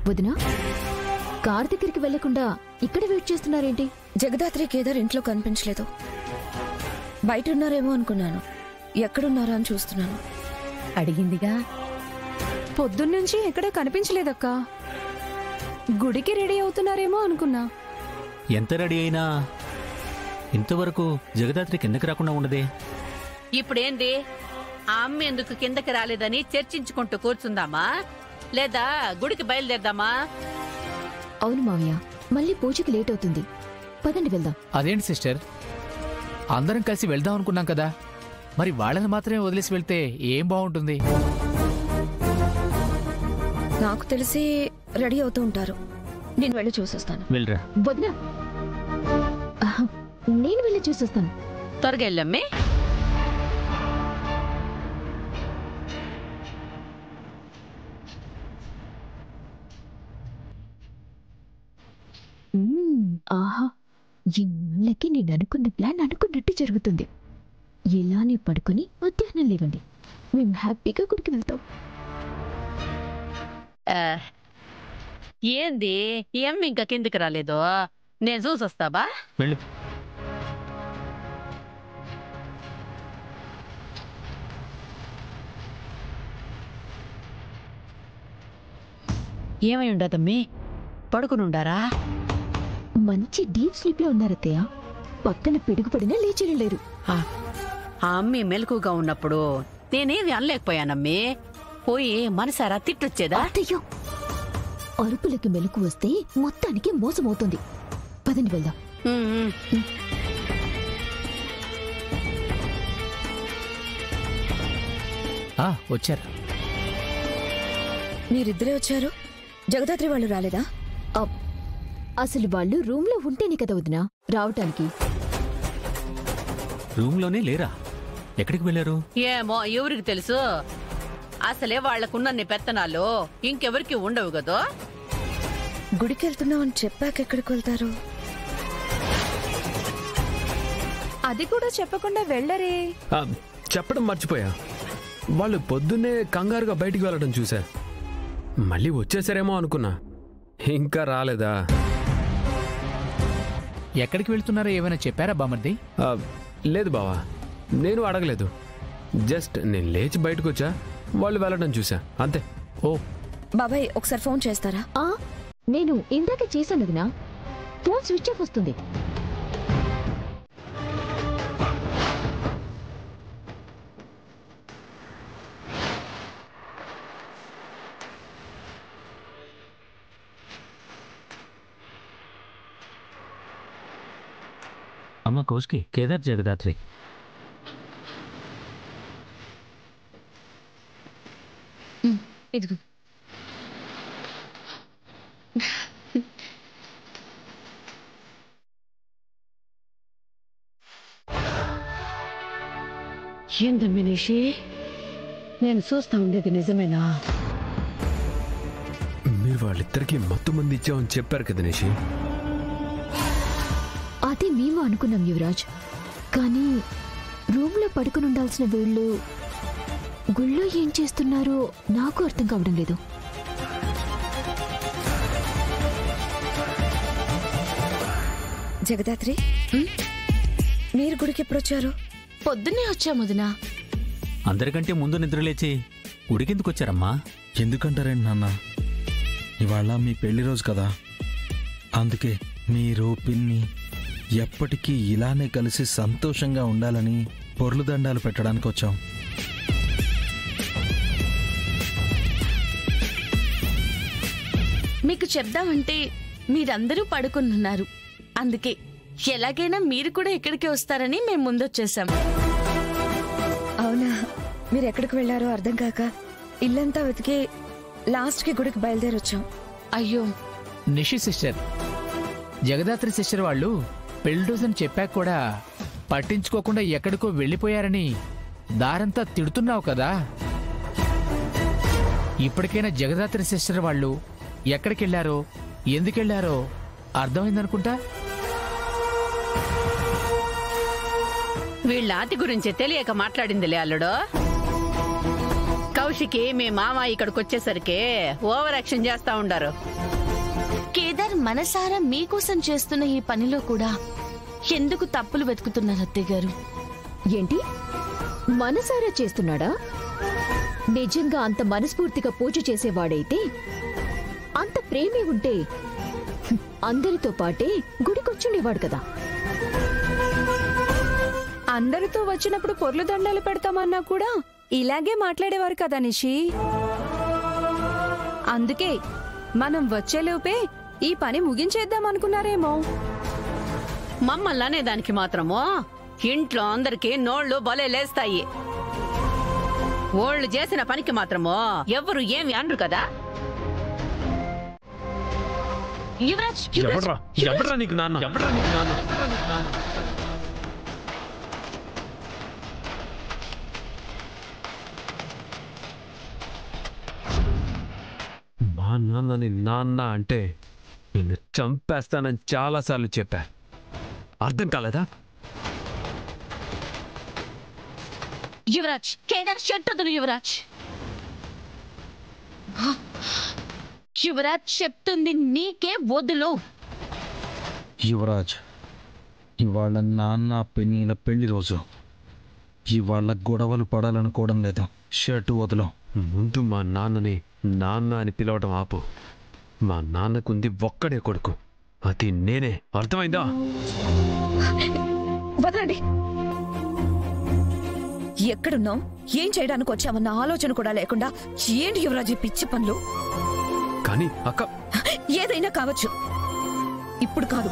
వదినా, కార్ దగ్గరికి వెళ్లకుండా ఇక్కడ వెయిట్ చేస్తున్నారేంటి? జగదాత్రి కేదార్ ఇంట్లో కనిపించలేదు. బయట ఉన్నారేమో అనుకున్నాను. ఎక్కడున్నారా అని చూస్తున్నాను. అడిగిందిగా. పొద్దున్నుంచి ఎక్కడా కనిపించలేదక్కా. గుడికి రెడీ అవుతున్నారేమో అనుకున్నా. ఎంత రెడీ అయినా ఇంతవరకు జగదాత్రి కిందకి రాకుండా ఉండదే. ఇప్పుడేంది, ఆ అమ్మ ఎందుకు కిందకి రాలేదని చర్చించుకుంటూ కూర్చుందామా, లేదా గుడికి బయలుదేరదామా? అవును మావయ్య, మళ్ళీ పూజకి లేట్ అవుతుంది. పదండి వెళ్దాం. అదేంటి సిస్టర్, అందరం కలిసి వెళ్దాం అనుకున్నాం కదా, మరి వాళ్ళని మాత్రమే వదిలేసి వెళ్తే ఏం బాగుంటుంది? నాకు తెలిసి రెడీ అవుతూ ఉంటారు. నేను వెళ్ళి చూసొస్తాను. వెళ్ళరా. వదినా, నేను వెళ్ళి చూసొస్తాను. త్వరగా వెళ్ళమ్మే. ఆహా, ఇళ్ళకి నేను అనుకున్న ప్లాన్ అనుకున్నట్టు జరుగుతుంది. ఇలానే పడుకుని మధ్యాహ్నం లేవండి, మేము హ్యాపీగా గుడికి వెళ్తాం. ఏంది, ఏం ఇంకా కిందకి రాలేదు? నేను చూసొస్తాబా. వెళ్ళు. ఏమై ఉండదమ్మి, పడుకునుండారా? మంచి డీప్ స్లీప్ లో ఉన్నారత్తయ్య. పక్కన పిడుగుపడినా లేచిరలేరు. ఆ అమ్మి మెలకుగా ఉన్నప్పుడు నేనేది అనలేకపోయానమ్మి. పోయి మనసారా తిట్టొచ్చేదా? అత్తయ్యో, అరుపులకి మెలకు వస్తే మొత్తానికి మోసమవుతుంది. పదండి వెళ్దాం. వచ్చారు. మీరిద్దరే వచ్చారు, జగదాత్రి వాళ్ళు రాలేదా? అసలు వాళ్ళు రూమ్ లో ఉంటేనే కదా వదినా రావటానికి. రూమ్ లోనే లేరా? ఎక్కడికి వెళ్ళారు? ఏమో, ఎవరికి తెలుసు. అసలే వాళ్లకున్న పెత్తనాలు ఇంకెవరికి ఉండవు కదా. గుడికి వెళ్తున్నాం అని చెప్పాక ఎక్కడికి వెళ్తారు? అది కూడా చెప్పకుండా వెళ్ళరే. చెప్పడం మర్చిపోయా. వాళ్ళు పొద్దున్నే కంగారుగా బయటికి వెళ్ళడం చూసా. మళ్ళీ వచ్చేసారేమో అనుకున్నా, ఇంకా రాలేదా? ఎక్కడికి వెళ్తున్నారో ఏమైనా చెప్పారా బామర్ది? లేదు బావా, నేను అడగలేదు. జస్ట్ నేను లేచి బయటకు వచ్చా, వాళ్ళు వెళ్ళడం చూసా, అంతే. ఓ బాబాయ్, ఒకసారి ఫోన్ చేస్తారా? నేను ఇందాక చేశాను వదినా, ఫోన్ స్విచ్ ఆఫ్ వస్తుంది. అమ్మ కోస్కి, కేదార్, జగదాత్రి. ఇదిగో. ఏందమ్మి నిషి, నేను చూస్తా ఉండేది నిజమేనా? మీరు వాళ్ళిద్దరికీ మత్తు మంది ఇచ్చామని చెప్పారు కదా నిషి. అదే మేము అనుకున్నాం యువరాజ్, కానీ రూమ్ లో పడుకుని ఉండాల్సిన వీళ్ళు గుళ్ళో ఏం చేస్తున్నారో నాకు అర్థం కావడం లేదు. జగదాత్రి, మీరు గుడికి ఎప్పుడొచ్చారు? పొద్దున్నే వచ్చాము వదినా. అందరికంటే ముందు నిద్రలేచి గుడికెందుకు వచ్చారమ్మా? ఎందుకంటారేంటి నాన్న, ఇవాళ మీ పెళ్లి రోజు కదా, అందుకే మీరు పిన్ని ఎప్పటికీ ఇలానే కలిసి సంతోషంగా ఉండాలని పొర్లు దండాలు పెట్టడానికి వచ్చాం. మీకు చెప్దామంటే మీరందరూ పడుకున్నారు, అందుకే ఎలాగైనా మీరు కూడా ఇక్కడికి వస్తారని మేము ముందొచ్చేసాం. అవునా, మీరు ఎక్కడికి వెళ్లారో అర్థం కాక ఇల్లంతా వెతికి లాస్ట్ కి గుడికి బయలుదేరొచ్చాం. అయ్యో నిషి సిస్టర్, జగదాత్రి సిస్టర్ వాళ్ళు పెళ్లి రోజని చెప్పాక కూడా పట్టించుకోకుండా ఎక్కడికో వెళ్ళిపోయారని దారంతా తిడుతున్నావు కదా. ఇప్పటికైనా జగదాత్రి సిస్టర్ వాళ్ళు ఎక్కడికెళ్లారో ఎందుకెళ్లారో అర్థమైందనుకుంటా. వీళ్ళ ఆతి గురించి తెలియక మాట్లాడిందిలే అల్లుడు. మనిషికి మీ మామ ఇక్కడికి వచ్చేసరికి ఓవర్ యాక్షన్ చేస్తా ఉండారు. కేదార్ మనసారా మీకోసం చేస్తున్న ఈ పనిలో కూడా ఎందుకు తప్పులు వెతుకుతున్నారు అత్తయ్య గారు? ఏంటి మనసారా చేస్తున్నాడా? నిజంగా అంత మనస్ఫూర్తిగా పూజ చేసేవాడైతే, అంత ప్రేమే ఉంటే అందరితో పాటే గుడికొచ్చుండేవాడు కదా. అందరితో వచ్చినప్పుడు పొర్లు దండాలు పెడతామన్నా కూడా ఇలాగే మాట్లాడేవారు కదా నిషి. అందుకే మనం వచ్చేలోపే ఈ పని ముగించేద్దాం అనుకున్నారేమో. మమ్మల్ని అనే దానికి మాత్రమో ఇంట్లో అందరికి నోళ్లు భలే లేస్తాయి. ఓళ్ళు చేసిన పనికి మాత్రమో ఎవరు ఏమి అనరు కదా. యువరాజ్, ఎవడ్రా నీకు నాన్న? మా నాన్నని నాన్న అంటే నిన్ను చంపేస్తానని చాలాసార్లు చెప్పా. అర్థం కాలేదా? యువరాజ్, కేదార్ చెట్టదులు. యువరాజ్, యువరాజ్ చెప్తుంది నీకే వదులు. యువరాజ్, ఇవాళ నాన్న పిన్నిల పెళ్లి రోజు. ఇవాళ గొడవలు పడాలనుకోవడం లేదు. షర్టు వదులు. ముందు మా నాన్నని నాన్న అని పిలవడం ఆపు. మా నాన్నకుంది ఒక్కడే కొడుకు, అది నేనే. అర్థమైందా? వదలండి. ఎక్కడున్నావు, ఏం చేయడానికి వచ్చామన్న ఆలోచన కూడా లేకుండా ఏంటి యువరాజు పిచ్చి పనులు? కానీ అక్క, ఏదైనా కావచ్చు, ఇప్పుడు కాదు.